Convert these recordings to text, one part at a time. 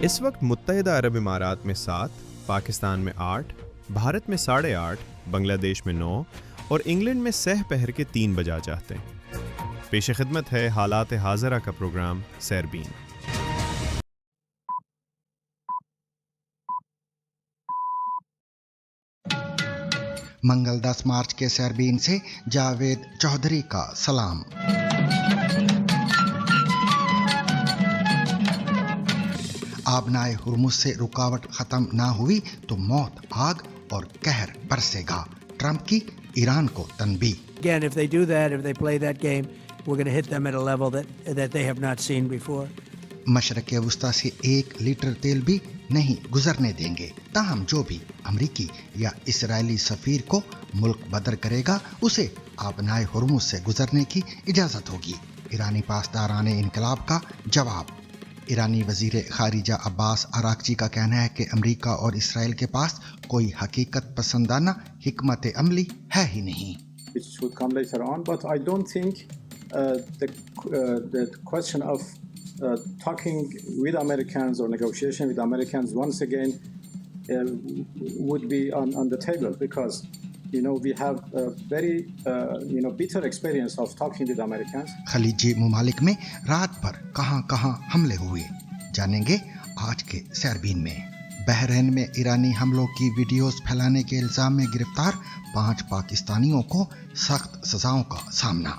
اس وقت متحدہ عرب امارات میں 7، پاکستان میں 8، بھارت میں 8:30، بنگلہ دیش میں 9 اور انگلینڈ میں سہ پہر کے 3 بجا چاہتے ہیں۔ پیش خدمت ہے حالات حاضرہ کا پروگرام سیربین۔ منگل 10 مارچ کے سیربین سے جاوید چودھری کا سلام۔ آبنائے ہرمز سے رکاوٹ ختم نہ ہوئی تو موت، آگ اور قہر برسے گا، ٹرمپ کی ایران کو تنبیہ۔ Again, if they do that, if they play that game, we're going to hit them at a level that they have not seen before. مشرق وسطی سے 1 لیٹر تیل بھی نہیں گزرنے دیں گے، تاہم جو بھی امریکی یا اسرائیلی سفیر کو ملک بدر کرے گا اسے آبنائے ہرمز سے گزرنے کی اجازت ہوگی۔ ایرانی پاسداران انقلاب کا جواب۔ ایرانی وزیر خارجہ عباس عراقچی کا کہنا ہے کہ امریکہ اور اسرائیل کے پاس کوئی حقیقت پسندانہ حکمت عملی ہے ہی نہیں۔ Which should come later on, but I don't think the question of talking with Americans or negotiation with Americans once again would be on the table, because we have a very bitter experience of talking with Americans. خلیجی ممالک میں رات بھر کہاں کہاں حملے ہوئے، جانیں گے آج کے سیربین میں۔ بحرین میں ایرانی حملوں کی ویڈیوز پھیلانے کے الزام میں گرفتار 5 پاکستانیوں کو سخت سزاؤں کا سامنا۔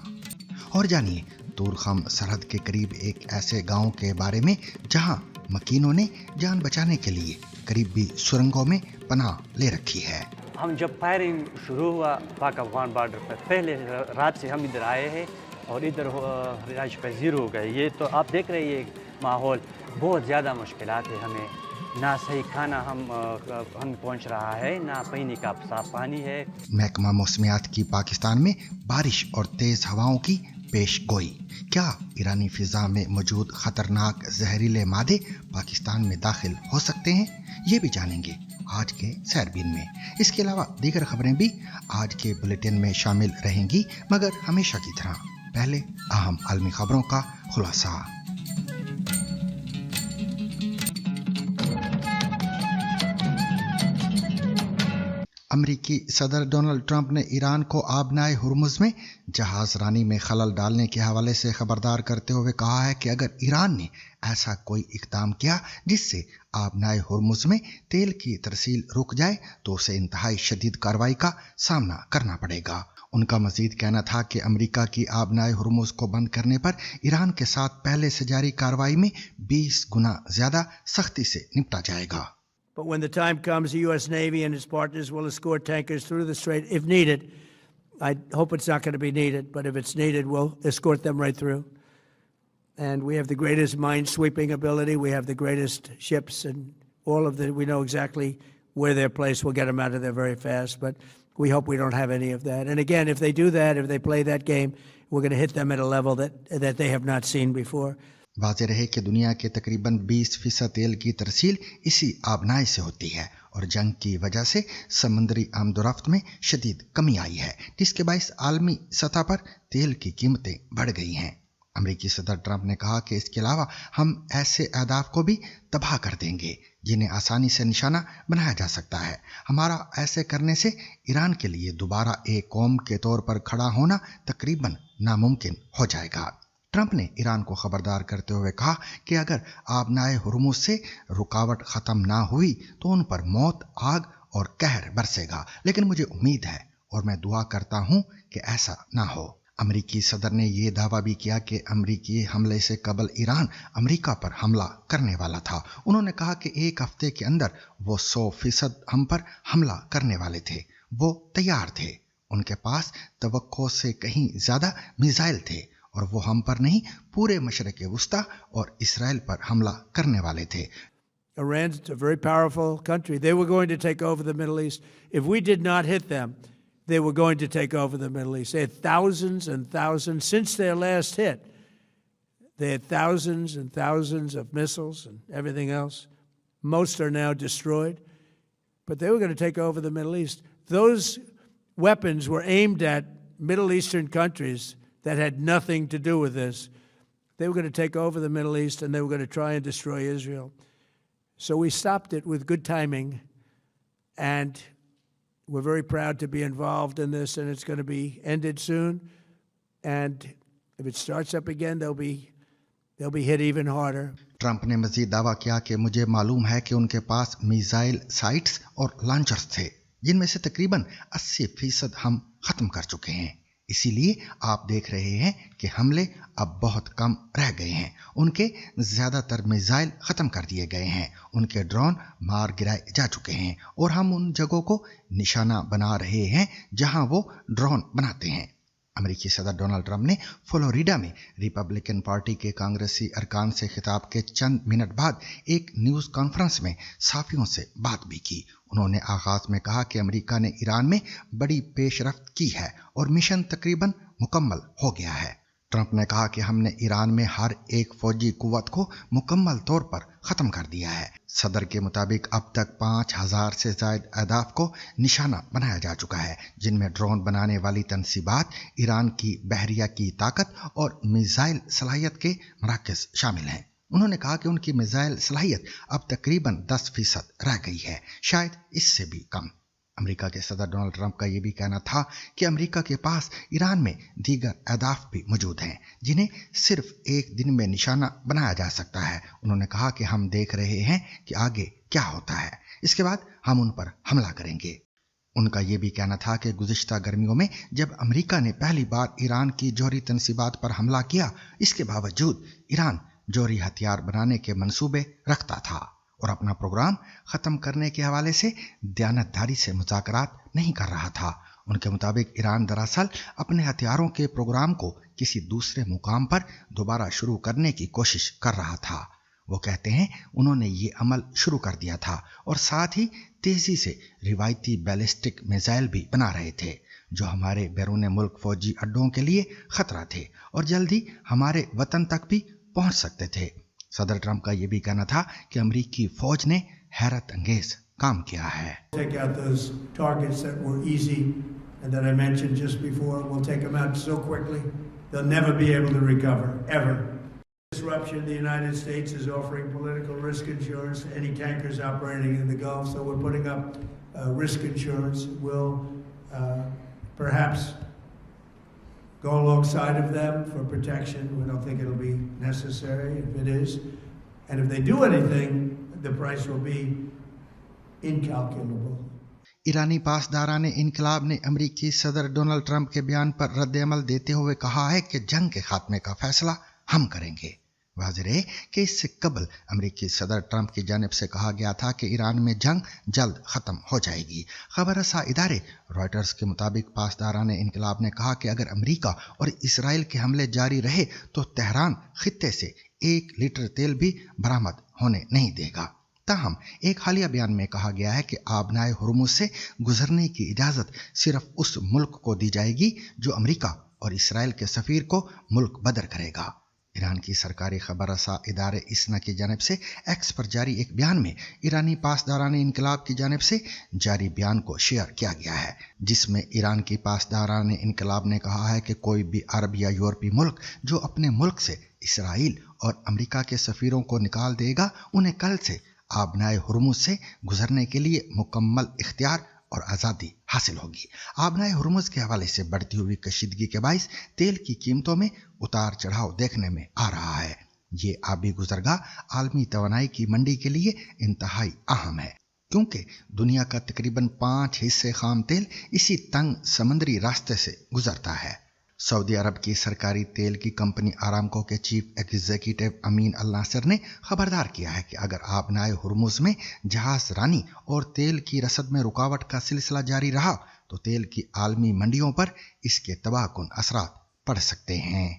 اور جانیے تورخم سرحد کے قریب ایک ایسے گاؤں کے بارے میں جہاں مکینوں نے جان بچانے کے لیے قریبی سرنگوں میں پناہ لے رکھی ہے۔ ہم جب فائرنگ شروع ہوا پاک افغان بارڈر پر، پہلے رات سے ہم ادھر آئے ہیں اور ادھر رہائش پذیر ہو گئے۔ یہ تو آپ دیکھ رہے ہیں ماحول بہت زیادہ مشکلات ہے، ہمیں نہ صحیح کھانا ہم پہنچ رہا ہے، نہ پینے کا صاف پانی ہے۔ محکمہ موسمیات کی پاکستان میں بارش اور تیز ہواؤں کی پیش گوئی۔ کیا ایرانی فضا میں موجود خطرناک زہریلے مادے پاکستان میں داخل ہو سکتے ہیں؟ یہ بھی جانیں گے آج کے سیربین میں۔ اس کے علاوہ دیگر خبریں بھی آج کے بلیٹن میں شامل رہیں گی، مگر ہمیشہ کی طرح پہلے اہم عالمی خبروں کا خلاصہ۔ امریکی صدر ڈونلڈ ٹرمپ نے ایران کو آبنائے ہرمز میں جہاز رانی میں خلل ڈالنے کے حوالے سے خبردار کرتے ہوئے کہا ہے کہ اگر ایران نے ایسا کوئی اقدام کیا جس سے آبنائے ہرمز میں تیل کی ترسیل رک جائے تو اسے انتہائی شدید کارروائی کا سامنا کرنا پڑے گا۔ ان کا مزید کہنا تھا کہ امریکہ کی آبنائے ہرمز کو بند کرنے پر ایران کے ساتھ پہلے سے جاری کارروائی میں 20 گنا زیادہ سختی سے نپٹا جائے گا۔ But when the time comes, the U.S. Navy and its partners will escort tankers through the strait if needed. I hope it's not going to be needed, but if it's needed, we'll escort them right through. And we have the greatest mine-sweeping ability. We have the greatest ships, and we know exactly where they're placed. We'll get them out of there very fast, but we hope we don't have any of that. And again, if they do that, if they play that game, we're going to hit them at a level that they have not seen before. واضح رہے کہ دنیا کے تقریباً 20% تیل کی ترسیل اسی آبنائے سے ہوتی ہے، اور جنگ کی وجہ سے سمندری آمد و رفت میں شدید کمی آئی ہے، جس کے باعث عالمی سطح پر تیل کی قیمتیں بڑھ گئی ہیں۔ امریکی صدر ٹرمپ نے کہا کہ اس کے علاوہ ہم ایسے اہداف کو بھی تباہ کر دیں گے جنہیں آسانی سے نشانہ بنایا جا سکتا ہے۔ ہمارا ایسے کرنے سے ایران کے لیے دوبارہ ایک قوم کے طور پر کھڑا ہونا تقریباً ناممکن ہو جائے گا۔ ٹرمپ نے ایران کو خبردار کرتے ہوئے کہا کہ اگر آبنائے ہرمز سے رکاوٹ ختم نہ ہوئی تو ان پر موت، آگ اور قہر برسے گا، لیکن مجھے امید ہے اور میں دعا کرتا ہوں کہ ایسا نہ ہو۔ امریکی صدر نے یہ دعویٰ بھی کیا کہ امریکی حملے سے قبل ایران امریکہ پر حملہ کرنے والا تھا۔ انہوں نے کہا کہ 1 ہفتے کے اندر وہ 100% ہم پر حملہ کرنے والے تھے، وہ تیار تھے، ان کے پاس توقع سے کہیں زیادہ میزائل تھے، اور وہ ہم پر نہیں پورے مشرق وسطی اور اسرائیل پر حملہ کرنے والے تھے۔ Iran's a very powerful country. They were going to take over the Middle East. If we did not hit them, they were going to take over the Middle East. They had thousands and thousands, since their last hit, they had thousands and thousands of missiles and everything else. Most are now destroyed. But they were going to take over the Middle East. Those weapons were aimed at Middle Eastern countries that had nothing to do with this. They were going to take over the Middle East, and they were going to try and destroy Israel. So we stopped it with good timing, and we're very proud to be involved in this, and it's going to be ended soon. And if it starts up again, they'll be hit even harder. Trump ने मजीद दावा किया कि मुझे मालूम है कि उनके पास missile sites और लॉन्चर्स थे जिनमें से तकरीबन 80% हम खत्म कर चुके हैं। इसीलिए आप देख रहे हैं कि हमले अब बहुत कम रह गए हैं। उनके ज़्यादातर मिसाइल ख़त्म कर दिए गए हैं, उनके ड्रोन मार गिराए जा चुके हैं और हम उन जगहों को निशाना बना रहे हैं जहां वो ड्रोन बनाते हैं। अमेरिकी सदर डोनाल्ड ट्रंप ने फ्लोरिडा में रिपब्लिकन पार्टी के कांग्रेसी अरकान से खिताब के चंद मिनट बाद एक न्यूज़ कॉन्फ्रेंस में सहाफ़ियों से बात भी की। उन्होंने आगाज़ में कहा कि अमेरिका ने ईरान में बड़ी पेशरफ्त की है और मिशन तकरीबन मुकम्मल हो गया है। ट्रंप ने कहा कि हमने ईरान में हर एक फौजी कुव्वत को मुकम्मल तौर पर ख़त्म कर दिया है। सदर के मुताबिक अब तक 5000 से ज़ायद अहदाफ को निशाना बनाया जा चुका है, जिनमें ड्रोन बनाने वाली तनसीबात, ईरान की बहरिया की ताकत और मिसाइल सलाहियत के मराकज़ शामिल हैं। उन्होंने कहा कि उनकी मिसाइल सलाहियत अब तकरीबन 10% रह गई है, शायद इससे भी कम। अमेरिका के सदर डोनाल्ड ट्रंप का यह भी कहना था कि अमेरिका के पास ईरान में दीगर अहदाफ भी मौजूद हैं जिन्हें सिर्फ एक दिन में निशाना बनाया जा सकता है। उन्होंने कहा कि हम देख रहे हैं कि आगे क्या होता है, इसके बाद हम उन पर हमला करेंगे। उनका यह भी कहना था कि गुज़िश्ता गर्मियों में जब अमेरिका ने पहली बार ईरान की जौहरी तनसीबात पर हमला किया, इसके बावजूद ईरान जौहरी हथियार बनाने के मंसूबे रखता था और अपना प्रोग्राम ख़त्म करने के हवाले से दयानतदारी से मुज़ाकरात नहीं कर रहा था। उनके मुताबिक ईरान दरअसल अपने हथियारों के प्रोग्राम को किसी दूसरे मुकाम पर दोबारा शुरू करने की कोशिश कर रहा था। वो कहते हैं उन्होंने ये अमल शुरू कर दिया था और साथ ही तेज़ी से रिवायती बैलिस्टिक मिसाइल भी बना रहे थे जो हमारे बैरून मुल्क फौजी अड्डों के लिए ख़तरा थे और जल्दी हमारे वतन तक भी पहुंच सकते थे। सदर ट्रंप का यह भी कहना था कि अमेरिकी फौज ने हैरत अंगेज काम किया है। Take out those targets that were easy and that I mentioned just before. We'll take them out so quickly they'll never be able to recover ever. Disruption. The United States is offering political risk insurance to any tankers operating in the Gulf, so we're putting up risk insurance. We'll perhaps go alongside of them for protection. We don't think it'll be necessary if it is. And if they do anything, the price will be incalculable. ईरानी पासदारान इनकलाब ने अमेरिकी सदर Donald Trump के बयान पर रद्द-ए-अमल देते हुए कहा है कि जंग के खात्मे का फैसला हम करेंगे। वाज़ेह है कि इससे कबल अमेरिकी सदर ट्रंप की जानिब से कहा गया था कि ईरान में जंग जल्द ख़त्म हो जाएगी। खबर रसा इदारे रॉयटर्स के मुताबिक पासदारान इनकलाब ने कहा कि अगर अमेरिका और इसराइल के हमले जारी रहे तो तेहरान खित्ते से 1 लीटर तेल भी बरामद होने नहीं देगा। ताहम एक हालिया बयान में कहा गया है कि आबनाए हुर्मुज़ से गुजरने की इजाज़त सिर्फ उस मुल्क को दी जाएगी जो अमेरिका और इसराइल के सफ़ीर को मुल्क बदर करेगा। ईरान की सरकारी खबर रसा इदारे इसना की जानिब से एक्स पर जारी एक बयान में ईरानी पासदारान इनकलाब की जानिब से जारी बयान को शेयर किया गया है, जिसमें ईरान की पासदारान इनकलाब ने कहा है कि कोई भी अरब या यूरोपीय मुल्क जो अपने मुल्क से इसराइल और अमेरिका के सफ़ीरों को निकाल देगा, उन्हें कल से आबनाए हुर्मुज़ से गुजरने के लिए मुकम्मल इख्तियार और आज़ादी हासिल होगी। आबनाए हुर्मुज़ के हवाले से बढ़ती हुई कशीदगी के बाइस तेल की कीमतों में उतार चढ़ाव देखने में आ रहा है। ये आबी गुजरगाह आलमी तवानाई की मंडी के लिए इंतहाई अहम है, क्योंकि दुनिया का तकरीबन 5 हिस्से खाम तेल इसी तंग समंदरी रास्ते से गुजरता है। सऊदी अरब की सरकारी तेल की कंपनी आरामको के चीफ एग्जीक्यूटिव अमीन अल नासिर ने खबरदार किया है कि अगर आबनाए हुर्मुज़ में जहाज रानी और तेल की रसद में रुकावट का सिलसिला जारी रहा तो तेल की आलमी मंडियों पर इसके तबाहकुन असरात पड़ सकते हैं।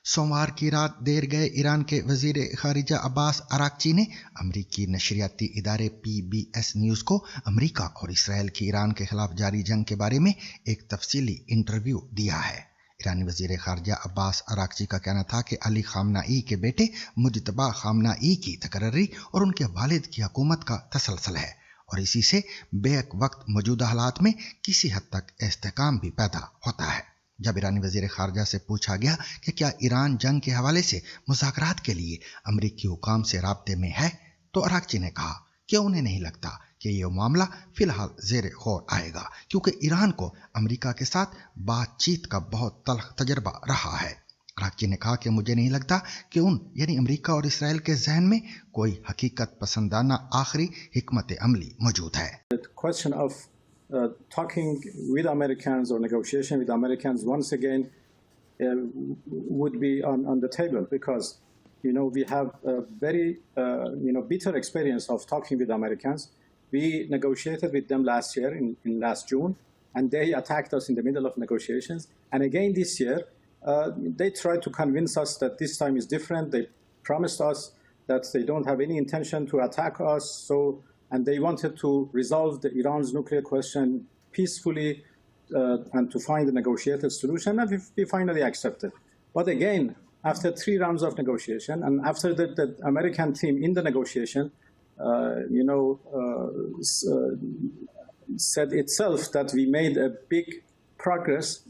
सोमवार की रात देर गए ईरान के वजीर खारिजा अब्बास अराक्ची ने अमरीकी नशरियाती इदारे PBS न्यूज़ को अमरीका और इसराइल की ईरान के खिलाफ जारी जंग के बारे में एक तफसीली इंटरव्यू दिया है। ईरानी वजीर खारिजा अब्बास अराक्ची का कहना था कि अली खामनाई के बेटे मुज्तबा खामनाई की तकर्री और उनके वालिद की हुकूमत का तसलसल है और इसी से बेक वक्त मौजूदा हालात में किसी हद तक इस्तेहकाम भी पैदा होता है। जब ईरानी वजीर खारजा से पूछा गया कि क्या ईरान जंग के हवाले से मुज़ाकरात के लिए अमरीकी हुकाम से राब्ते में है, तो अराक्ची ने कहा कि उन्हें नहीं लगता कि यह मामला फिलहाल जेर गौर आएगा, क्योंकि ईरान को अमेरिका के साथ बातचीत का बहुत तल्ख तजर्बा रहा है। अराक्ची ने कहा कि मुझे नहीं लगता कि यानी अमेरिका और इसराइल के जहन में कोई हकीकत पसंदाना आखिरी हिकमत अमली मौजूद है। Question of talking with Americans or negotiation with Americans once again would be on the table, because we have a very bitter experience of talking with Americans. We negotiated with them last year in last June, and they attacked us in the middle of negotiations. And again this year, they tried to convince us that this time is different. They promised us that they don't have any intention to attack us. And they wanted to resolve Iran's nuclear question peacefully and to find a negotiated solution, and we finally accepted. But again, after 3 rounds of negotiation, and after the American team in the negotiation, said itself that we made a big progress,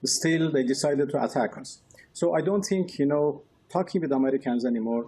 still they decided to attack us. So I don't think, talking with Americans anymore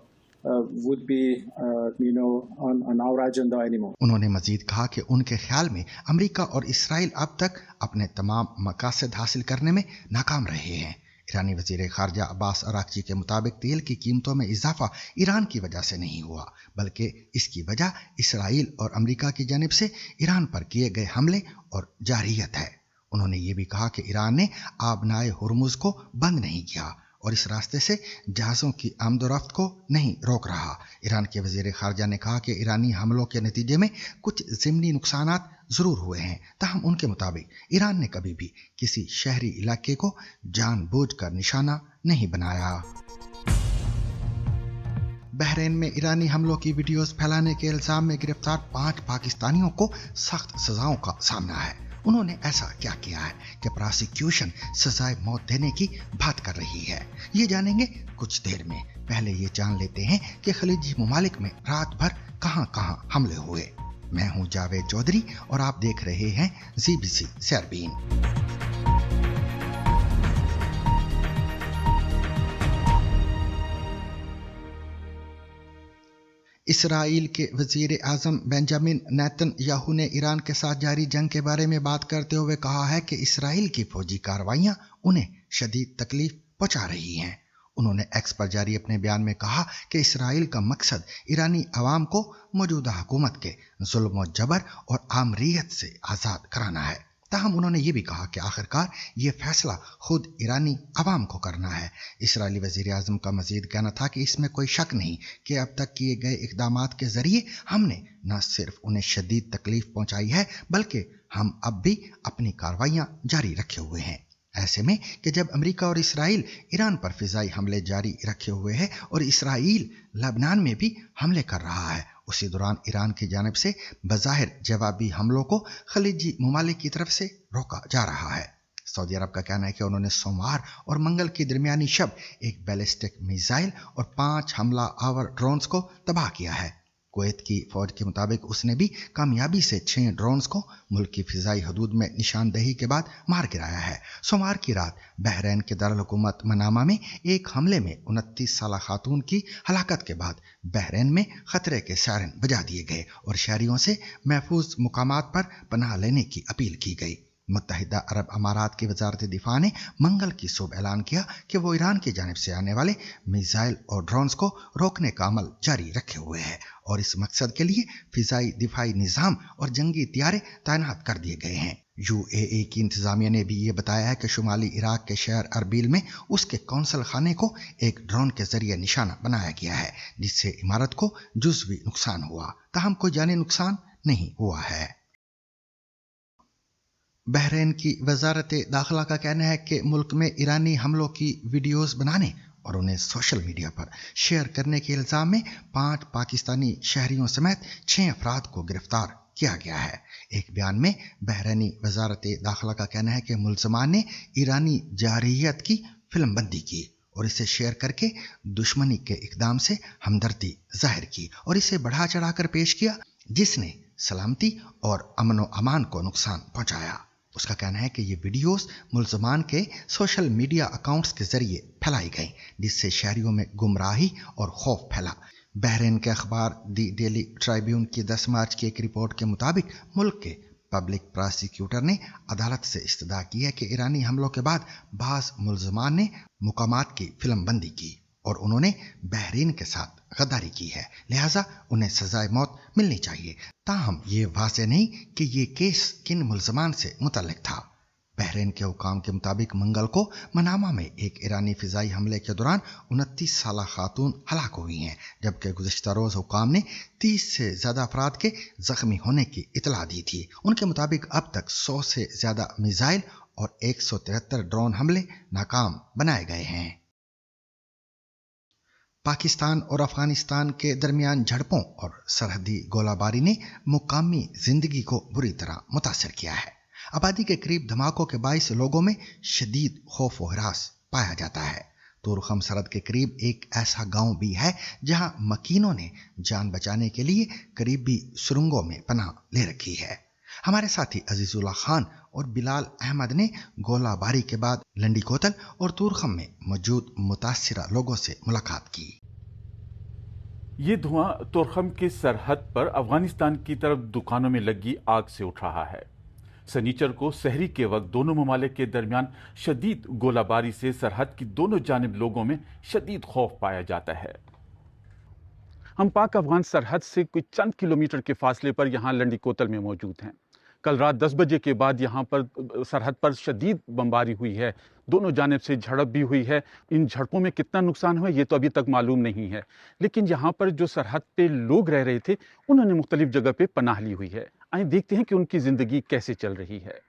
would be on our agenda anymore. उन्होंने मजीद कहा कि उनके ख्याल में America और Israel अब तक अपने तमाम मकासद हासिल करने में नाकाम रहे हैं। ईरानी वजीर खारजा अब्बास अराक्ची के मुताबिक तेल की कीमतों में इजाफा ईरान की वजह से नहीं हुआ, बल्कि इसकी वजह इसराइल और अमेरिका की जानिब से ईरान पर किए गए हमले और जारियत है। उन्होंने ये भी कहा कि ईरान ने आबनाए हुर्मुज को बंद नहीं किया और इस रास्ते से जहाज़ों की आमदोरफ्त को नहीं रोक रहा। ईरान के वजीर खारजा ने कहा कि ईरानी हमलों के नतीजे में कुछ ज़िमनी नुकसानात ज़रूर हुए हैं, ताहम उनके मुताबिक ईरान ने कभी भी किसी शहरी इलाके को जानबूझकर निशाना नहीं बनाया। बहरीन में ईरानी हमलों की वीडियोस फैलाने के इल्ज़ाम में गिरफ्तार 5 पाकिस्तानियों को सख्त सजाओं का सामना है। उन्होंने ऐसा क्या किया है कि प्रोसिक्यूशन सजाए मौत देने की बात कर रही है, ये जानेंगे कुछ देर में। पहले ये जान लेते हैं कि खलीजी ममालिक में रात भर कहां-कहां हमले हुए। मैं हूं जावेद चौधरी और आप देख रहे हैं ZBC सरबीन। इसराइल के वजीर आज़म बेंजामिन नेतन्याहू ने ईरान के साथ जारी जंग के बारे में बात करते हुए कहा है कि इसराइल की फौजी कार्रवाइयां उन्हें शदीद तकलीफ पहुंचा रही हैं। उन्होंने एक्स पर जारी अपने बयान में कहा कि इसराइल का मकसद ईरानी अवाम को मौजूदा हुकूमत के जुल्म और जबर और आमरीयत से आज़ाद कराना है। ताहम उन्होंने ये भी कहा कि आखिरकार ये फैसला खुद ईरानी अवाम को करना है। इसराइली वज़ीर आज़म का मजीद कहना था कि इसमें कोई शक नहीं कि अब तक किए गए इक़दामात के ज़रिए हमने न सिर्फ उन्हें शदीद तकलीफ पहुंचाई है, बल्कि हम अब भी अपनी कार्रवाइयां जारी रखे हुए हैं। ऐसे में कि जब अमेरिका और इसराइल ईरान पर फ़िज़ाई हमले जारी रखे हुए हैं और इसराइल लबनान में भी हमले कर रहा है, उसी दौरान ईरान की जानिब से बज़ाहिर जवाबी हमलों को खलीजी ममालिक की तरफ से रोका जा रहा है। सऊदी अरब का कहना है कि उन्होंने सोमवार और मंगल की दरमियानी शब एक बैलिस्टिक मिसाइल और 5 हमला आवर ड्रोन्स को तबाह किया है। कुवैत की फौज के मुताबिक उसने भी कामयाबी से 6 ड्रोन्स को मुल्क की फ़िज़ाई हदूद में निशानदही के बाद मार गिराया है। सोमवार की रात बहरीन के दारुल हुकूमत मनामा में एक हमले में 29 साला खातून की हलाकत के बाद बहरीन में खतरे के सायरन बजा दिए गए और शहरियों से महफूज मुकामात पर पनाह लेने की अपील की गई। मुत्तहिदा अरब अमारात की वजारत दिफा ने मंगल की सुबह ऐलान किया कि वो ईरान की जानिब से आने वाले मिसाइल और ड्रोन्स को रोकने का अमल जारी रखे हुए है और इस मकसद के लिए फ़िज़ाई दिफाई निज़ाम और जंगी तैयारे तैनात कर दिए गए हैं। UAE की इंतज़ामिया ने भी ये बताया है कि शुमाली इराक के शहर अरबिल में उसके कौंसल खाने को एक ड्रोन के जरिए निशाना बनाया गया है, जिससे इमारत को जुज़वी नुकसान हुआ, ताहम कोई जानी नुकसान नहीं हुआ है। बहरीन की वजारत दाखिला का कहना है कि मुल्क में ईरानी हमलों की वीडियोस बनाने और उन्हें सोशल मीडिया पर शेयर करने के इल्ज़ाम में 5 पाकिस्तानी शहरियों समेत 6 अफराद को गिरफ्तार किया गया है। एक बयान में बहरीनी वजारत दाखिला का कहना है कि मुल्ज़मान ने ईरानी जारियत की फिल्मबंदी की और इसे शेयर करके दुश्मनी के इक़दाम से हमदर्दी जाहिर की और इसे बढ़ा चढ़ाकर पेश किया, जिसने सलामती और अमन व अमान को नुकसान पहुंचाया। उसका कहना है कि ये वीडियोस मुल्ज़मान के सोशल मीडिया अकाउंट्स के जरिए फैलाई गई, जिससे शहरियों में गुमराही और खौफ फैला। बहरीन के अखबार दी डेली ट्राइब्यून की 10 मार्च की एक रिपोर्ट के मुताबिक मुल्क के पब्लिक प्रोसिक्यूटर ने अदालत से इस्तदा की है कि ईरानी हमलों के बाद बाज़ मुल्ज़मान ने मुकामात की फिल्म बंदी की और उन्होंने बहरीन के साथ गद्दारी की है, लिहाजा उन्हें सजाए मौत मिलनी चाहिए। ताहम ये वाज़ेह नहीं कि ये केस किन मुल्ज़मान से मुतल्लिक था। बहरीन के हुकाम के मुताबिक मंगल को मनामा में एक ईरानी फिजाई हमले के दौरान 29 साला खातून हलाक हुई हैं, जबकि गुज़िश्ता रोज़ हुकाम ने 30 से ज़्यादा अफराद के ज़ख्मी होने की इतला दी थी। उनके मुताबिक अब तक 100 से ज़्यादा मिसाइल और 173 ड्रोन हमले नाकाम बनाए गए हैं। पाकिस्तान और अफगानिस्तान के दरमियान झड़पों और सरहदी गोलाबारी ने मुकामी जिंदगी को बुरी तरह मुतासर किया है। आबादी के करीब धमाकों के बाइस लोगों में शदीद खौफ व हरास पाया जाता है। तुरखम सरहद के करीब एक ऐसा गांव भी है जहां मकीनों ने जान बचाने के लिए करीबी सुरंगों में पनाह ले रखी है। हमारे साथी अजीजुल्ला खान और बिलाल अहमद ने गोलाबारी के बाद लंडी कोतल और तुरखम में मौजूद मुतासिरा लोगों से मुलाकात की। ये धुआं तुरखम की सरहद पर अफगानिस्तान की तरफ दुकानों में लगी आग से उठ रहा है। सनीचर को सहरी के वक्त दोनों ममालिक के दरमियान शदीद गोलाबारी से सरहद की दोनों जानिब लोगों में शदीद खौफ पाया जाता है। हम पाक अफगान सरहद से कुछ चंद किलोमीटर के फासले पर यहाँ लंडी कोतल में मौजूद हैं। कल रात 10 बजे के बाद यहाँ पर सरहद पर शदीद बमबारी हुई है, दोनों जानिब से झड़प भी हुई है। इन झड़पों में कितना नुकसान हुआ ये तो अभी तक मालूम नहीं है, लेकिन यहाँ पर जो सरहद पे लोग रह रहे थे उन्होंने मुख्तलिफ जगह पे पनाह ली हुई है। आइए देखते हैं कि उनकी ज़िंदगी कैसे चल रही है।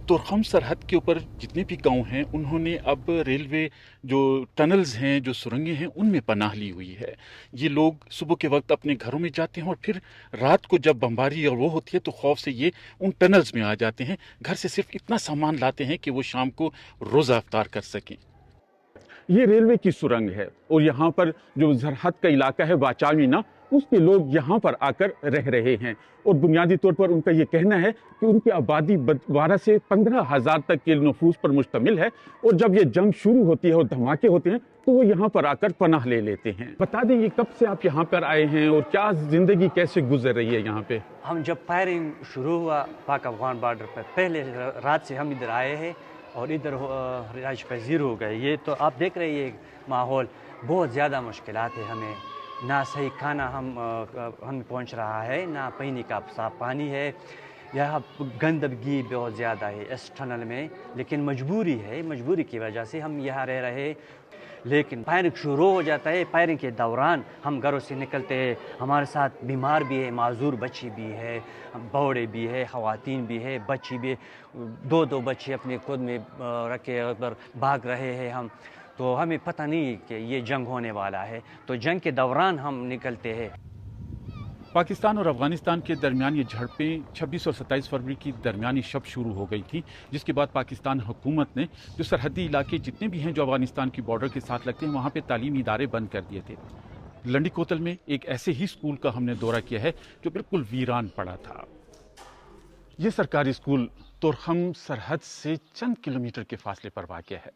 तुरखम सरहद के ऊपर जितने भी गांव हैं उन्होंने अब रेलवे जो टनल्स हैं, जो सुरंगें हैं, उनमें पनाह ली हुई है। ये लोग सुबह के वक्त अपने घरों में जाते हैं और फिर रात को जब बमबारी और वो होती है तो खौफ से ये उन टनल्स में आ जाते हैं। घर से सिर्फ इतना सामान लाते हैं कि वो शाम को रोज़ा इफ्तार कर सकें। ये रेलवे की सुरंग है और यहाँ पर जो सरहद का इलाका है बाचामीना, उसके लोग यहाँ पर आकर रह रहे हैं और बुनियादी तौर पर उनका ये कहना है कि उनकी आबादी 12 से 15 हज़ार तक के नफूस पर मुश्तमिल है और जब ये जंग शुरू होती है और धमाके होते हैं तो वो यहाँ पर आकर पनाह ले लेते हैं। बता दें ये कब से आप यहाँ पर आए हैं और क्या ज़िंदगी कैसे गुजर रही है यहाँ पे? हम जब फायरिंग शुरू हुआ पाक अफगान बॉर्डर पर, पहले रात से हम इधर आए हैं और इधर रिहाइश पजीर हो गए। ये तो आप देख रहे हैं माहौल बहुत ज़्यादा मुश्किलात है। हमें ना सही खाना हम पहुंच रहा है, ना पीने का साफ पानी है। यहाँ गंदगी बहुत ज़्यादा है इस टनल में, लेकिन मजबूरी है, मजबूरी की वजह से हम यहाँ रह रहे हैं। लेकिन फायरिंग शुरू हो जाता है, फायरिंग के दौरान हम घरों से निकलते हैं, हमारे साथ बीमार भी है, माजूर बच्ची भी है, बौड़े भी है, ख़वातीन भी है, बच्ची भी, दो बच्चे अपने खुद में रखे और भाग रहे हैं हम। तो हमें पता नहीं कि ये जंग होने वाला है, तो जंग के दौरान हम निकलते हैं। पाकिस्तान और अफगानिस्तान के दरमियान ये झड़पें 26 और 27 फरवरी की दरमियानी शब शुरू हो गई थी, जिसके बाद पाकिस्तान हुकूमत ने जो सरहदी इलाके जितने भी हैं जो अफगानिस्तान की बॉर्डर के साथ लगते हैं वहाँ पे तालीमी इदारे बंद कर दिए थे। लंडी कोतल में एक ऐसे ही स्कूल का हमने दौरा किया है जो बिल्कुल वीरान पड़ा था। ये सरकारी स्कूल तुरखम सरहद से चंद किलोमीटर के फासले पर वाक़ है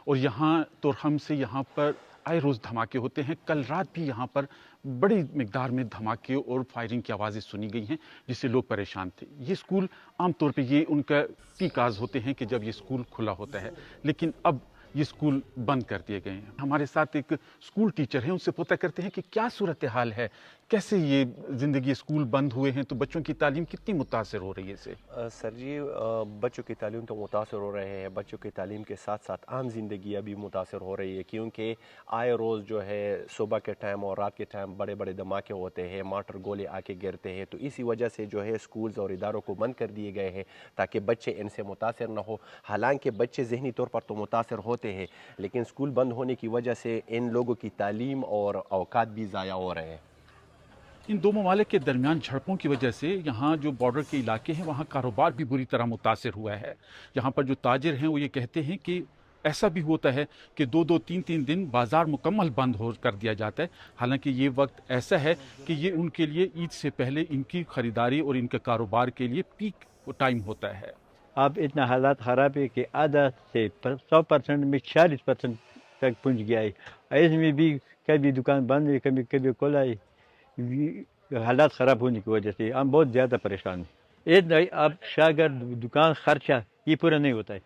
और यहाँ तुरखम से यहाँ पर आए रोज़ धमाके होते हैं। कल रात भी यहाँ पर बड़ी मिकदार में धमाके और फायरिंग की आवाज़ें सुनी गई हैं, जिससे लोग परेशान थे। ये स्कूल आमतौर पे ये उनका पीक आवर्स होते हैं कि जब ये स्कूल खुला होता है, लेकिन अब ये स्कूल बंद कर दिए गए हैं। हमारे साथ एक स्कूल टीचर हैं, उनसे पता करते हैं कि क्या सूरत हाल है, कैसे ये ज़िंदगी स्कूल बंद हुए हैं तो बच्चों की तालीम कितनी मुतासर हो रही है इससे? सर जी, बच्चों की तालीम तो मुतासर हो रहे हैं। बच्चों की तालीम के साथ साथ आम जिंदगी अभी मुतासर हो रही है, क्योंकि आए रोज़ जो है सुबह के टाइम और रात के टाइम बड़े बड़े धमाके होते हैं, मार्टर गोले आके गिरते हैं। तो इसी वजह से जो है स्कूल्स और इदारों को बंद कर दिए गए हैं ताकि बच्चे इनसे मुतासर न हो। हालांकि बच्चे ज़हनी तौर पर तो मुतासर होते हैं, लेकिन स्कूल बंद होने की वजह से इन लोगों की तालीम और औकात भी ज़ाया हो रहे हैं। इन दो ममालिक के दरमियान झड़पों की वजह से यहाँ जो बॉर्डर के इलाके हैं वहाँ कारोबार भी बुरी तरह मुतासर हुआ है। यहाँ पर जो ताजिर हैं वो ये कहते हैं कि ऐसा भी होता है कि 2-2, 3-3 दिन बाज़ार मुकम्मल बंद हो कर दिया जाता है। हालांकि ये वक्त ऐसा है कि ये उनके लिए ईद से पहले इनकी ख़रीदारी और इनके कारोबार के लिए पीक टाइम होता है। अब इतना हालात ख़राब है कि आधा से 100% में 40% तक पहुँच गया है ऐसे में भी कभी दुकान बंद है, कभी कभी खुला है। हालात ख़राब होने की वजह से हम बहुत ज़्यादा परेशान हैं। एक अब अगर दुकान खर्चा ये पूरा नहीं होता है।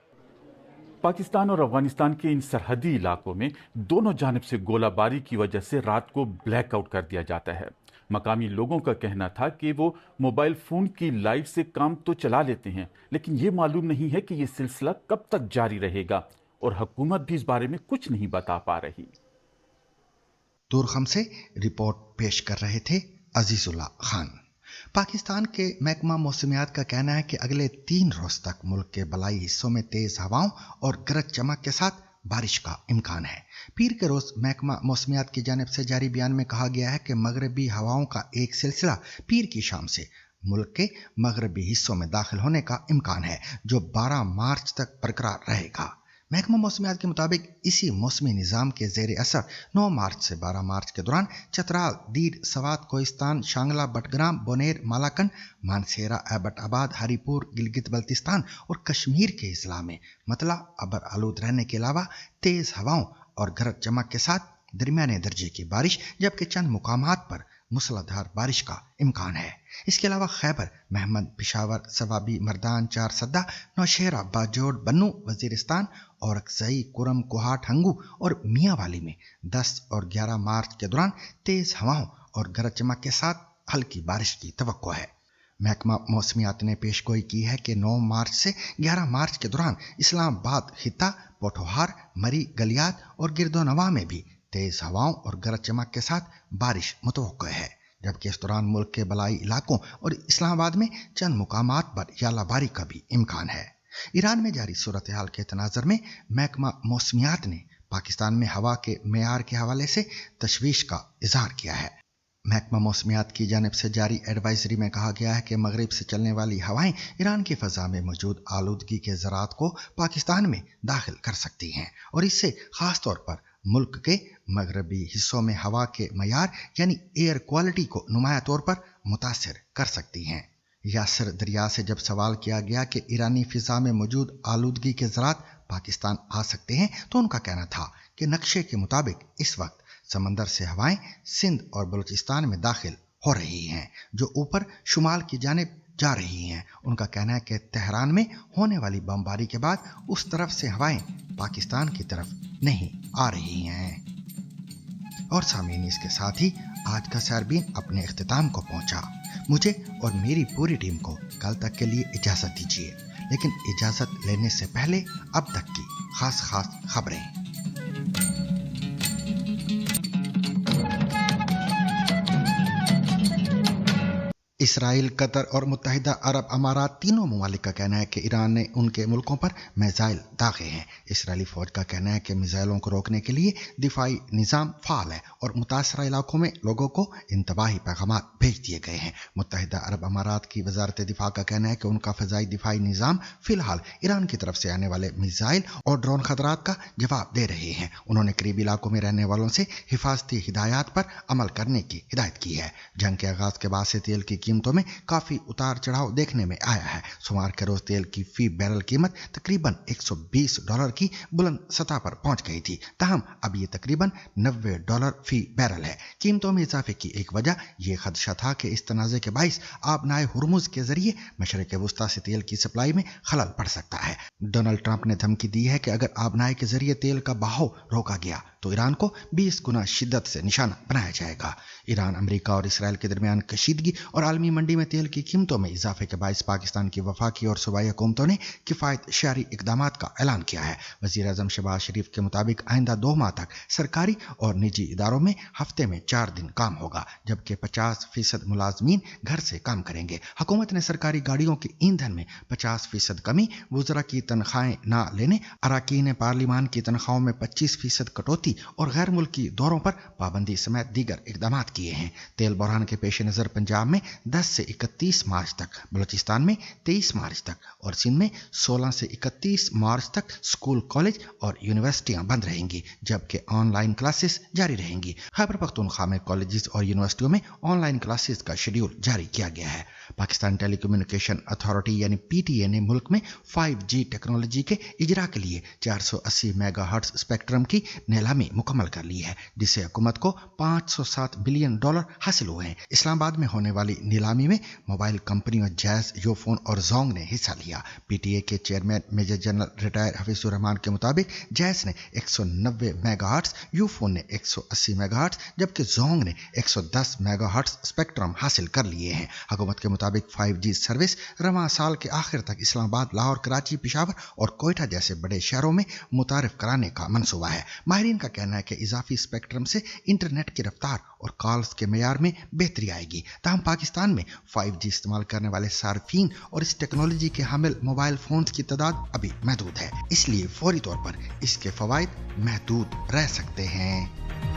पाकिस्तान और अफगानिस्तान के इन सरहदी इलाकों में दोनों जानिब से गोलाबारी की वजह से रात को ब्लैकआउट कर दिया जाता है। मकामी लोगों का कहना था कि वो मोबाइल फ़ोन की लाइट से काम तो चला लेते हैं, लेकिन ये मालूम नहीं है कि ये सिलसिला कब तक जारी रहेगा, और हुकूमत भी इस बारे में कुछ नहीं बता पा रही। दूरखम से रिपोर्ट पेश कर रहे थे अजीजुल्ला खान। पाकिस्तान के महकमा मौसमियात का कहना है कि अगले 3 रोज तक मुल्क के बलाई हिस्सों में तेज हवाओं और गरज चमक के साथ बारिश का इम्कान है। पीर के रोज महकमा मौसमियात की जानिब से जारी बयान में कहा गया है कि मगरबी हवाओं का एक सिलसिला पीर की शाम से मुल्क के मगरबी हिस्सों में दाखिल होने का इम्कान है, जो 12 मार्च तक बरकरार रहेगा। महकमा मौसमियात के मुताबिक इसी मौसमी निज़ाम के ज़ेर असर 9 मार्च से 12 मार्च के दौरान चतराल, दीर, सवात, कोहिस्तान, शांगला, बटग्राम, बोनेर, मालाकंड, मानसेरा, एबटाबाद, हरीपुर, गिलगित बल्तिस्तान और कश्मीर के अजला में मतला अबर आलूद रहने के अलावा तेज़ हवाओं और गरज चमक के साथ दरमियाने दर्जे की बारिश, जबकि चंद मुकामात पर मूसलाधार बारिश का इम्कान है। इसके अलावा खैबर, महमद, पिशावर, सवाबी, मर्दान, चार सद्दा, नौशेरा, बाजोड़, बन्नू, वजीरिस्तान, औरकजई, कुरम, कोहाट, हंगू और मियांवाली में 10 और 11 मार्च के दौरान तेज हवाओं और गरज चमक के साथ हल्की बारिश की तवक्को है। महकमा मौसमियात ने पेशगोई की है कि 9 मार्च से 11 मार्च के दौरान इस्लामाबाद, खिता, पोठोहार, मरी, गलियात और गिरदोनवा में भी तेज हवाओं और गरज चमक के साथ बारिश मुतवक्को है, जबकि इस दौरान मुल्क के बलाई इलाकों और इस्लामाबाद में चंद मुकामात पर यालाबारी का भी इम्कान है। ईरान में जारी सूरत हाल के तनाज़र में महकमा मौसमियात ने पाकिस्तान में हवा के मेयार के हवाले से तशवीश का इजहार किया है। महकमा मौसमियात की जानिब से जारी एडवाइजरी में कहा गया है कि मगरिब से चलने वाली हवाएं ईरान की फ़ज़ा में मौजूद आलूदगी के ज़रात को पाकिस्तान में दाखिल कर सकती हैं और इससे ख़ास तौर पर मुल्क के मगरबी हिस्सों में हवा के मयार यानी एयर क्वालिटी को नुमाया तौर पर मुतासिर कर सकती हैं। यासिर दरिया से जब सवाल किया गया कि ईरानी फ़िज़ा में मौजूद आलूदगी के ज़रात पाकिस्तान आ सकते हैं, तो उनका कहना था कि नक्शे के मुताबिक इस वक्त समंदर से हवाएं सिंध और बलूचिस्तान में दाखिल हो रही हैं, जो ऊपर शुमाल की जानिब जा रही हैं। उनका कहना है कि तेहरान में होने वाली बमबारी के बाद उस तरफ से हवाएं पाकिस्तान की तरफ नहीं आ रही हैं। और सामीन, इसके साथ ही आज का सैरबीन अपने इख्तिताम को पहुंचा। मुझे और मेरी पूरी टीम को कल तक के लिए इजाज़त दीजिए, लेकिन इजाज़त लेने से पहले अब तक की खास खबरें। इसराइल, कतर और मुत्तहिदा अरब अमारात तीनों ममालिक का कहना है कि ईरान ने उनके मुल्कों पर मिसाइल दागे हैं। इसराइली फौज का कहना है कि मिसाइलों को रोकने के लिए दिफाई निज़ाम फ़ाल है और मुतासरा इलाकों में लोगों को इंतबाही पैगामात भेज दिए गए हैं। मुत्तहिदा अरब अमारात की वजारत दिफा का कहना है कि उनका फ़ज़ाई दिफाई निज़ाम फ़िलहाल ईरान की तरफ से आने वाले मिसाइल और ड्रोन खतरात का जवाब दे रहे हैं। उन्होंने करीबी इलाकों में रहने वालों से हिफाजती हिदायत पर अमल करने की हिदायत की है। जंग के आगाज़ के बाद से तेल की कीमतों में काफी उतार चढ़ाव देखने में आया है। सोमवार के रोज तेल की फी बैरल कीमत तकरीबन $120 की बुलंद सतह पर पहुंच गई थी। ताहम अब ये तकरीबन $90 फी बैरल है। कीमतों में इजाफे की एक वजह यह खदशा था कि इस तनाज़े के बाइस आबनाए हुर्मुज के जरिए मशरिक़ वुस्ता से तेल की सप्लाई में खलल पड़ सकता है। डोनाल्ड ट्रंप ने धमकी दी है कि अगर आबनाए के जरिए तेल का बहाव रोका गया तो ईरान को 20 गुना शिद्दत से निशाना बनाया जाएगा। ईरान, अमेरिका और इसराइल के दरमियान कशीदगी और आलमी मंडी में तेल की कीमतों में इजाफे के बायस पाकिस्तान की वफाकी और सूबाई हुकूमतों ने किफ़ायत शहरी इक़दामात का ऐलान किया है। वज़ीर आज़म शहबाज शरीफ के मुताबिक आइंदा 2 माह तक सरकारी और निजी इदारों में हफ्ते में 4 दिन काम होगा, जबकि 50% मुलाजमीन घर से काम करेंगे। हुकूमत ने सरकारी गाड़ियों के ईंधन में 50% कमी, वुज़रा की तनख्वाहें न लेने, अरकान पार्लिमान की तनख्वाहों में 25% कटौती और गैर मुल्की दौरों पर पाबंदी समेत दीगर इक़दामात किए हैं। तेल बहरान के पेश नज़र पंजाब में 10 से 31 मार्च तक, बलूचिस्तान में 23 मार्च तक और सिंध में 16 से 31 मार्च तक स्कूल, कॉलेज और यूनिवर्सिटियां बंद रहेंगी, जबकि ऑनलाइन क्लासेस जारी रहेंगी। खैबर पख्तूनख्वा में कॉलेजेस और यूनिवर्सिटियों में ऑनलाइन क्लासेस का शेड्यूल जारी किया गया है। पाकिस्तान टेलीकम्युनिकेशन अथॉरिटी यानी PTA ने मुल्क में 5G टेक्नोलॉजी के इजरा के लिए 480 मेगाहर्ट्ज स्पेक्ट्रम की नीलामी नीलामी मुकम्मल कर ली है, जिससे हुकूमत को $507 बिलियन हासिल हुए हैं। इस्लामाबाद में होने वाली नीलामी में मोबाइल कंपनियों जैज, योफोन और जोंग ने हिस्सा लिया। पीटीए के chairman major general retired Hafeezur Rahman के मुताबिक जैज ने 190 मेगाहर्ट्ज, यूफोन ने 180 मेगाहर्ट्ज, जबकि जोंग ने 110 मेगाहर्ट्ज स्पेक्ट्रम हासिल कर लिए हैं। हुकूमत के मुताबिक 5G सर्विस रवां साल के आखिर तक इस्लामाबाद, लाहौर, कराची, पेशावर और कोयटा जैसे बड़े शहरों में मुतारिफ कराने का मंसूबा है। माहिरीन का कहना है कि इजाफी स्पेक्ट्रम से इंटरनेट की रफ्तार और कॉल्स के मेयार में बेहतरी आएगी। ताहम पाकिस्तान में 5G इस्तेमाल करने वाले सार्फिन और इस टेक्नोलॉजी के हामिल मोबाइल फोन्स की तादाद अभी महदूद है, इसलिए फौरी तौर पर इसके फवाइद महदूद रह सकते हैं।